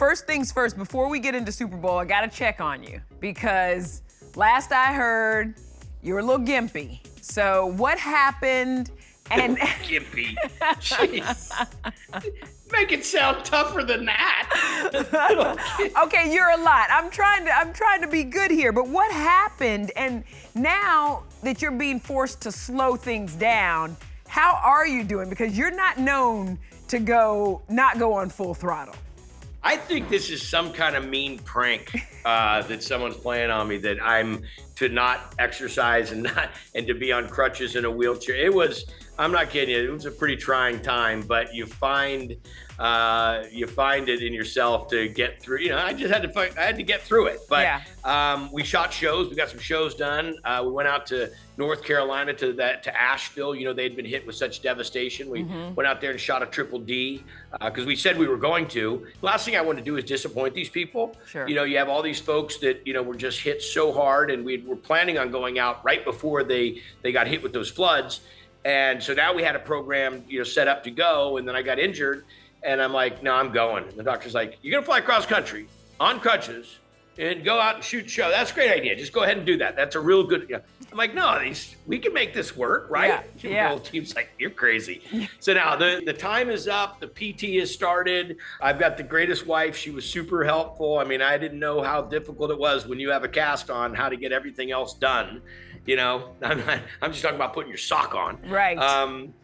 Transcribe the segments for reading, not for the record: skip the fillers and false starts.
first things first, before we get into Super Bowl, I gotta check on you because last I heard, you were a little gimpy. So what happened? And gimpy. Jeez. Make it sound tougher than that. Okay, you're a lot. I'm trying to be good here, but what happened? And now that you're being forced to slow things down, how are you doing? Because you're not known to not go on full throttle. I think this is some kind of mean prank that someone's playing on me, that I'm to not exercise and to be on crutches in a wheelchair. I'm not kidding you, it was a pretty trying time, but you find it in yourself to get through. I had to get through it. But yeah. We shot shows. We got some shows done. We went out to North Carolina to Asheville. They'd been hit with such devastation. We went out there and shot a Triple D because we said we were going to. The last thing I want to do is disappoint these people. Sure. You have all these folks that were just hit so hard, and we were planning on going out right before they got hit with those floods. And so now we had a program, set up to go, and then I got injured, and I'm like, no, I'm going. And the doctor's like, you're gonna fly cross country on crutches and go out and shoot a show. That's a great idea. Just go ahead and do that. That's a real good. I'm like, no, we can make this work, right? Yeah. The whole team's like, you're crazy. So now the time is up. The PT has started. I've got the greatest wife. She was super helpful. I mean, I didn't know how difficult it was when you have a cast on, how to get everything else done. I'm just talking about putting your sock on. Right.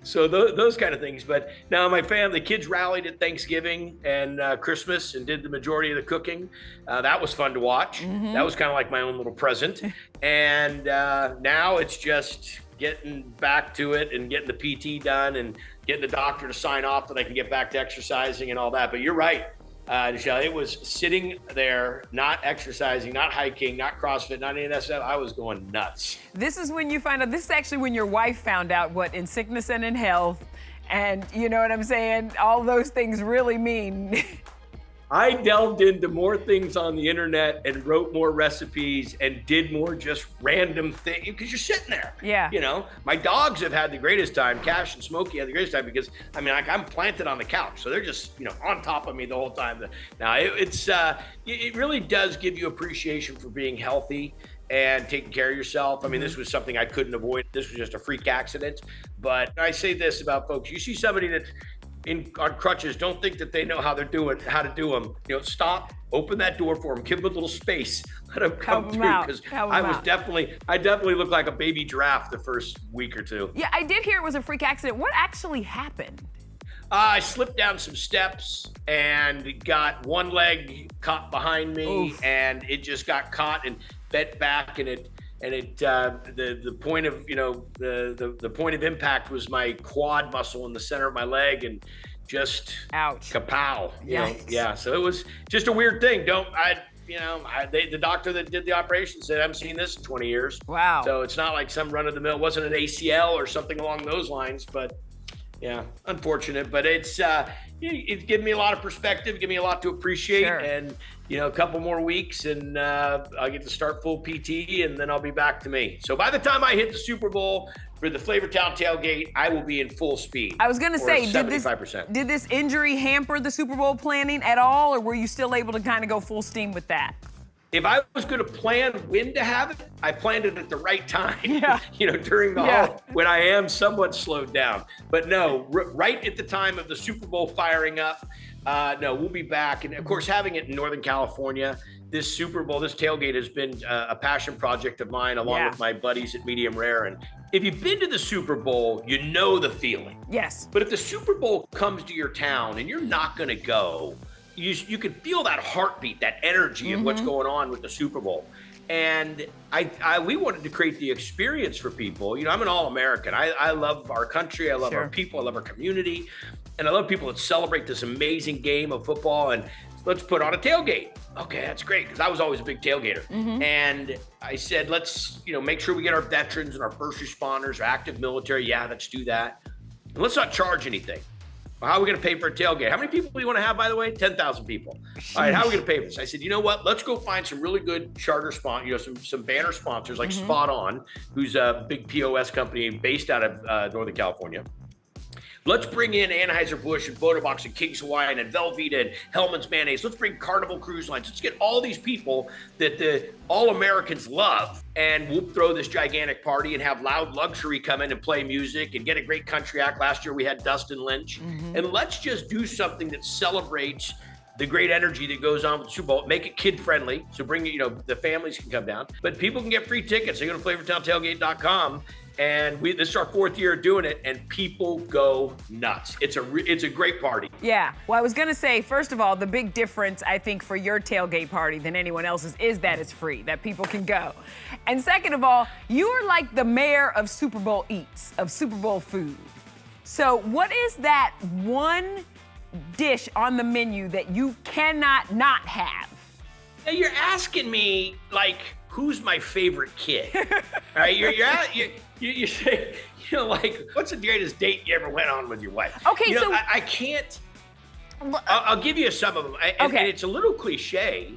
So those kind of things. But now my family, the kids rallied at Thanksgiving and Christmas and did the majority of the cooking. That was fun to watch. That was kind of like my own little present. And now it's just getting back to it and getting the PT done and getting the doctor to sign off that I can get back to exercising and all that. But you're right. Nischelle, it was sitting there, not exercising, not hiking, not CrossFit, not any of that stuff. I was going nuts. This is when you find out, this is actually when your wife found out what in sickness and in health, and you know what I'm saying, all those things really mean. I delved into more things on the internet and wrote more recipes and did more just random things because you're sitting there. Yeah. My dogs have had the greatest time. Cash and Smokey had the greatest time because I'm planted on the couch, so they're just on top of me the whole time. Now it really does give you appreciation for being healthy and taking care of yourself. I mean, this was something I couldn't avoid. This was just a freak accident. But I say this about folks: you see somebody that's on crutches, don't think that they know how to do them. Stop, open that door for them, give them a little space, let them come through. Because I definitely looked like a baby giraffe the first week or two. Yeah, I did hear it was a freak accident. What actually happened? I slipped down some steps and got one leg caught behind me. Oof. And it just got caught and bent back, and the point of the point of impact was my quad muscle in the center of my leg, and just ouch, kapow. Yeah. So it was just a weird thing. The doctor that did the operation said, I haven't seen this in 20 years. Wow. So it's not like some run of the mill. It wasn't an ACL or something along those lines, but yeah, unfortunate. But it's given me a lot of perspective, give me a lot to appreciate. Sure. And a couple more weeks and I'll get to start full PT, and then I'll be back to me. So by the time I hit the Super Bowl for the Flavortown Tailgate, I will be in full speed. I was gonna say, 75%. Did this injury hamper the Super Bowl planning at all, or were you still able to kind of go full steam with that? If I was going to plan when to have it, I planned it at the right time. Yeah. During the holiday when I am somewhat slowed down. But no, right at the time of the Super Bowl firing up, no, we'll be back. And of course, having it in Northern California, this Super Bowl, this tailgate has been a passion project of mine, along with my buddies at Medium Rare. And if you've been to the Super Bowl, you know the feeling. Yes. But if the Super Bowl comes to your town and you're not going to go, you can feel that heartbeat, that energy of what's going on with the Super Bowl. And we wanted to create the experience for people. I'm an all-American. I love our country. I love our people. I love our community. And I love people that celebrate this amazing game of football. And let's put on a tailgate. Okay, that's great, because I was always a big tailgater. And I said, let's make sure we get our veterans and our first responders, our active military. Yeah, let's do that. And let's not charge anything. Well, how are we going to pay for a tailgate? How many people do you want to have, by the way? 10,000 people. All right, how are we going to pay for this? I said, you know what? Let's go find some really good charter some banner sponsors like SpotOn, who's a big POS company based out of Northern California. Let's bring in Anheuser-Busch and Botobox and King's Hawaiian and Velveeta and Hellman's Mayonnaise. Let's bring Carnival Cruise Lines. Let's get all these people that all Americans love, and we'll throw this gigantic party and have Loud Luxury come in and play music and get a great country act. Last year we had Dustin Lynch. And let's just do something that celebrates the great energy that goes on with the Super Bowl. Make it kid-friendly, so bring, the families can come down. But people can get free tickets. They go to FlavortownTailgate.com. And this is our 4th year doing it, and people go nuts. It's a great party. Yeah. Well, I was gonna say, first of all, the big difference I think for your tailgate party than anyone else's is that it's free, that people can go. And second of all, you are like the mayor of Super Bowl eats, of Super Bowl food. So what is that one dish on the menu that you cannot not have? Now you're asking me, like, who's my favorite kid? All right, you say, like, what's the greatest date you ever went on with your wife? Okay, so I can't. I'll give you some of them. And it's a little cliche,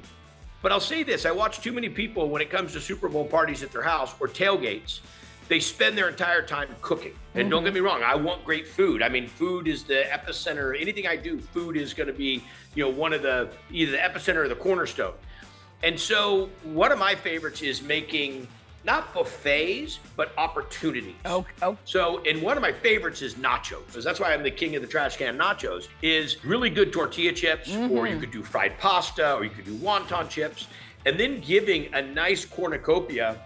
but I'll say this: I watch too many people when it comes to Super Bowl parties at their house or tailgates. They spend their entire time cooking. And don't get me wrong, I want great food. I mean, food is the epicenter. Anything I do, food is going to be, one of either the epicenter or the cornerstone. And so one of my favorites is making not buffets, but opportunities. Oh. So, and one of my favorites is nachos, because that's why I'm the king of the trash can nachos, is really good tortilla chips, or you could do fried pasta, or you could do wonton chips, and then giving a nice cornucopia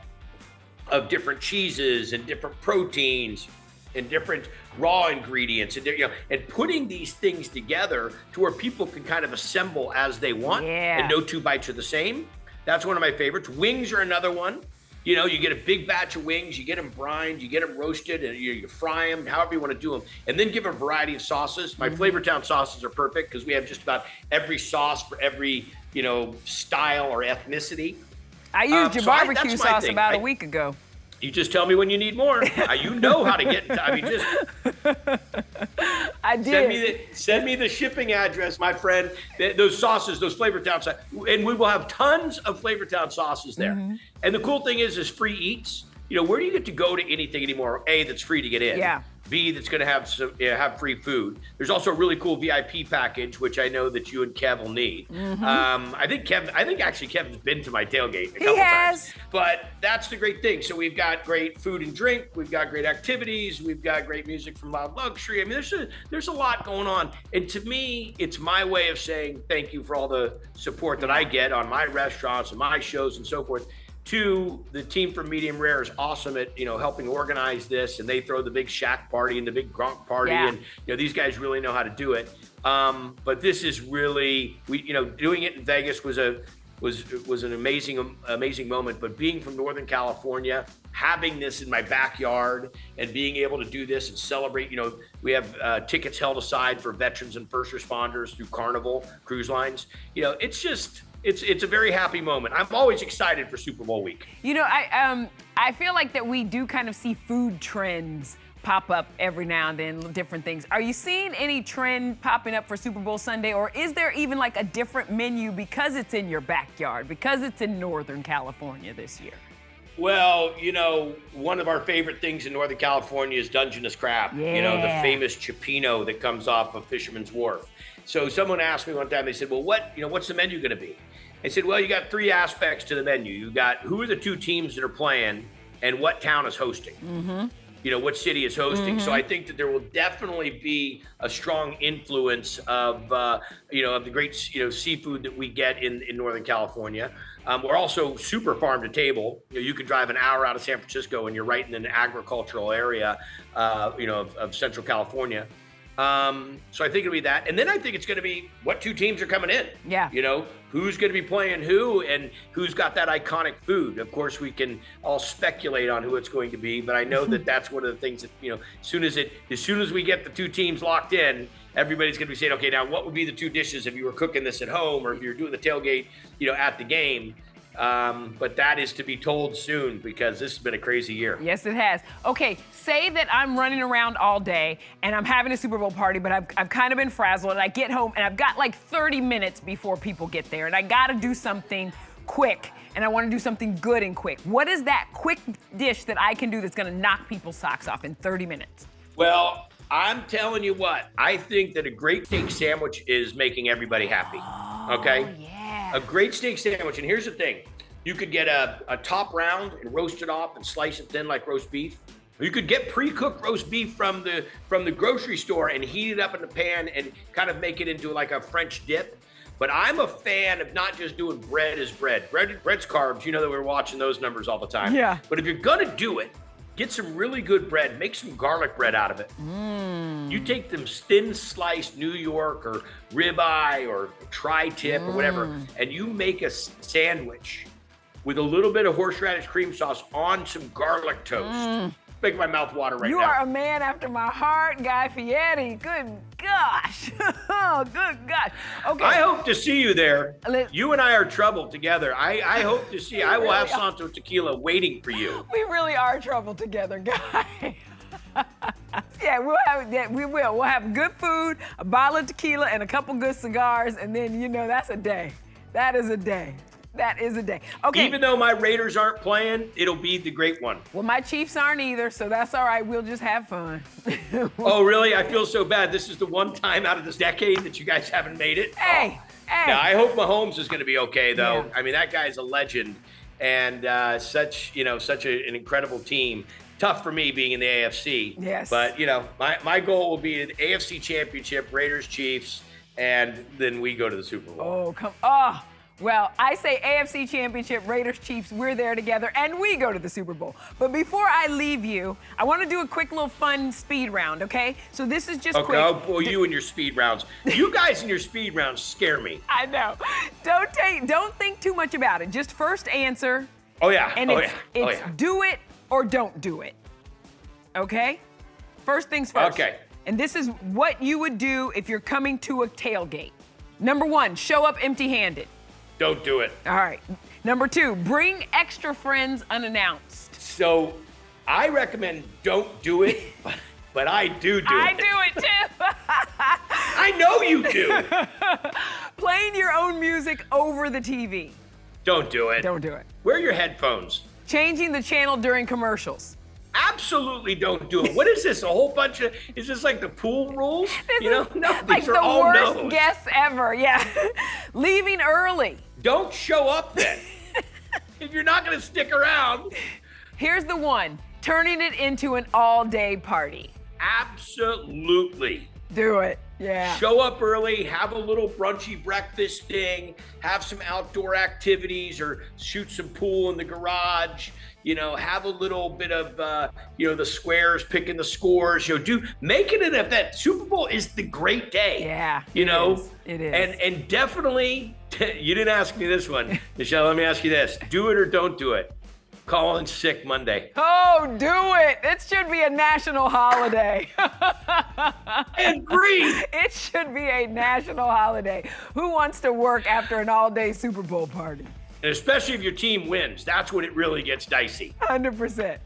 of different cheeses and different proteins and different raw ingredients, and and putting these things together to where people can kind of assemble as they want, and no two bites are the same. That's one of my favorites. Wings are another one. You get a big batch of wings, you get them brined, you get them roasted, and you fry them, however you want to do them, and then give them a variety of sauces. My Flavortown sauces are perfect because we have just about every sauce for every, style or ethnicity. I used your barbecue sauce about a week ago. You just tell me when you need more. You know how to get. I did. Send me the shipping address, my friend. Those sauces, those Flavortown sauces, and we will have tons of Flavortown sauces there. And the cool thing is free eats. Where do you get to go to anything anymore? A, that's free to get in. Yeah. B, that's going to have free food. There's also a really cool VIP package, which I know that you and Kev will need. I think actually Kevin's been to my tailgate a couple times. But that's the great thing. So we've got great food and drink. We've got great activities. We've got great music from Loud Luxury. I mean, there's a lot going on. And to me, it's my way of saying thank you for all the support that I get on my restaurants and my shows and so forth. To the team from Medium Rare is awesome at helping organize this, and they throw the big Shaq party and the big Gronk party, and these guys really know how to do it. But this is really doing it in Vegas was an amazing moment. But being from Northern California, having this in my backyard and being able to do this and celebrate, we have tickets held aside for veterans and first responders through Carnival Cruise Lines. It's a very happy moment. I'm always excited for Super Bowl week. I feel like that we do kind of see food trends pop up every now and then, different things. Are you seeing any trend popping up for Super Bowl Sunday, or is there even like a different menu because it's in your backyard, because it's in Northern California this year? Well, one of our favorite things in Northern California is Dungeness crab. Yeah. The famous cioppino that comes off of Fisherman's Wharf. So someone asked me one time, they said, well, what's the menu going to be? I said, well, you got 3 aspects to the menu. You got who are the 2 teams that are playing and what town is hosting. What city is hosting. So I think that there will definitely be a strong influence of the great seafood that we get in Northern California. We're also super farm to table. You can drive an hour out of San Francisco and you're right in an agricultural area, of Central California. So I think it'll be that. And then I think it's going to be what 2 teams are coming in. Yeah. Who's going to be playing who and who's got that iconic food. Of course, we can all speculate on who it's going to be, but I know that that's one of the things that, as soon as we get the 2 teams locked in, everybody's going to be saying, okay, now what would be the 2 dishes if you were cooking this at home or if you're doing the tailgate, at the game. But that is to be told soon because this has been a crazy year. Yes, it has. Okay, say that I'm running around all day and I'm having a Super Bowl party, but I've kind of been frazzled and I get home and I've got like 30 minutes before people get there and I got to do something quick and I want to do something good and quick. What is that quick dish that I can do that's going to knock people's socks off in 30 minutes? Well, I'm telling you what, I think that a great steak sandwich is making everybody happy. Okay? Oh, yeah. A great steak sandwich. And here's the thing. You could get a top round and roast it off and slice it thin like roast beef. You could get pre-cooked roast beef from the grocery store and heat it up in the pan and kind of make it into like a French dip. But I'm a fan of not just doing bread as bread. Bread's carbs. You know that we're watching those numbers all the time. Yeah. But if you're gonna do it, get some really good bread. Make some garlic bread out of it. You take them thin sliced New York or ribeye or tri-tip or whatever, and you make a sandwich with a little bit of horseradish cream sauce on some garlic toast. Make my mouth water right now. You are a man after my heart, Guy Fieri. Good gosh. Oh, good gosh. Okay. I hope to see you there. You and I are trouble together. I hope to see you. I will have Santo Tequila waiting for you. We really are trouble together, Guy. Yeah, we will. We'll have good food, a bottle of tequila, and a couple good cigars, and then, you know, that's a day. That is a day. That is a day. Okay. Even though my Raiders aren't playing, it'll be the great one. Well, my Chiefs aren't either, so that's all right. We'll just have fun. Oh, really? I feel so bad. This is the one time out of this decade that you guys haven't made it. Hey. Now, I hope Mahomes is going to be okay, though. Yeah. I mean, that guy's a legend and such an incredible team. Tough for me being in the AFC. Yes. But, you know, my goal will be the AFC Championship, Raiders, Chiefs, and then we go to the Super Bowl. Well, I say AFC Championship, Raiders, Chiefs, we're there together, and we go to the Super Bowl. But before I leave you, I want to do a quick little fun speed round, okay? So this is just quick. Oh, boy, you and your speed rounds. You guys and your speed rounds scare me. I know. Don't think too much about it. Just first answer. Oh, yeah. And it's do it or don't do it. Okay? First things first. Okay. And this is what you would do if you're coming to a tailgate. Number 1, show up empty-handed. Don't do it. All right. Number 2, bring extra friends unannounced. So I recommend don't do it, but I do it. I do it too. I know you do. Playing your own music over the TV. Don't do it. Don't do it. Wear your headphones. Changing the channel during commercials. Absolutely don't do it. What is this? A whole bunch of, is this like the pool rules? No, like these are the all worst no's. guess ever, yeah. Leaving early. Don't show up then. If you're not gonna stick around. Here's the one, turning it into an all-day party. Absolutely. Do it, yeah. Show up early, have a little brunchy breakfast thing, have some outdoor activities or shoot some pool in the garage. You know, have a little bit of, the squares, picking the scores, make it an event. Super Bowl is the great day. Yeah, it is. And definitely, you didn't ask me this one. Nischelle, let me ask you this. Do it or don't do it. Call in sick Monday. Oh, do it. It should be a national holiday. I agree. It should be a national holiday. Who wants to work after an all-day Super Bowl party? And especially if your team wins, that's when it really gets dicey. 100%.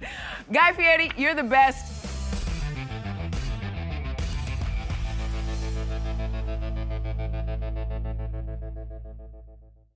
Guy Fieri, you're the best.